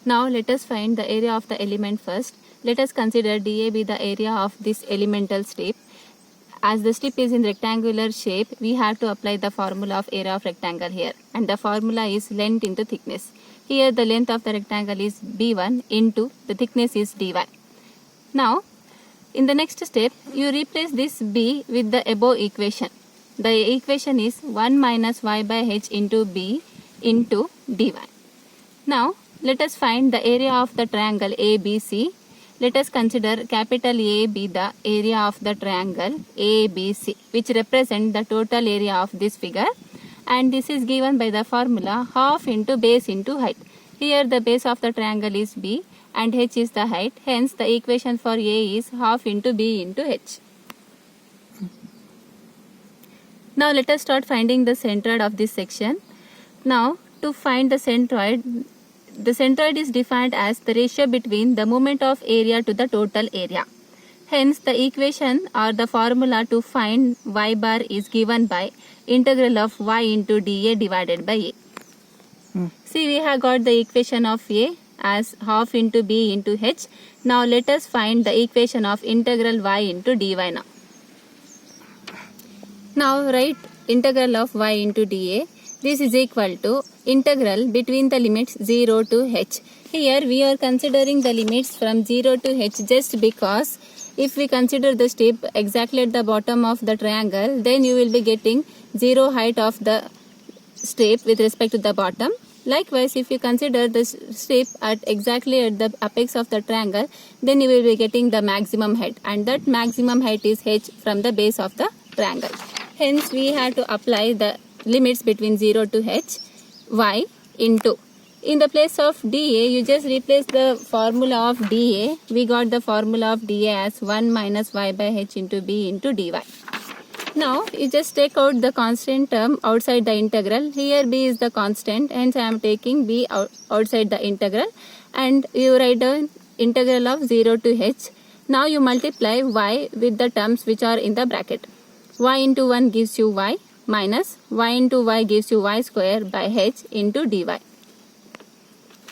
Now let us find the area of the element first. Let us consider dA be the area of this elemental strip. As the strip is in rectangular shape, we have to apply the formula of area of rectangle here, and the formula is length into thickness. Here the length of the rectangle is b1 into the thickness is dy. Now in the next step, you replace this b with the above equation. The equation is 1 minus y by h into b into dy. Now let us find the area of the triangle ABC. Let us consider capital A be the area of the triangle ABC, which represent the total area of this figure, and this is given by the formula half into base into height. Here the base of the triangle is B and h is the height, hence the equation for A is half into B into h. Now let us start finding the centroid of this section. Now to find the centroid is defined as the ratio between the moment of area to the total area. Hence the equation or the formula to find y bar is given by integral of y into dA divided by A. See, we have got the equation of A as half into B into h. Now let us find the equation of integral y into dy now. Now write integral of y into dA. This is equal to integral between the limits 0 to h. Here we are considering the limits from 0 to h just because if we consider the strip exactly at the bottom of the triangle, then you will be getting 0 height of the strip with respect to the bottom. Likewise, if you consider the strip at exactly at the apex of the triangle, then you will be getting the maximum height, and that maximum height is h from the base of the triangle. Hence we have to apply the limits between 0 to h, y into. In the place of dA, you just replace the formula of dA. We got the formula of dA as 1 minus y by h into b into dy. Now you just take out the constant term outside the integral. Here b is the constant, hence I am taking b outside the integral, and you write down integral of 0 to h. Now you multiply y with the terms which are in the bracket. Y into 1 gives you y minus y into y gives you y square by h into dy.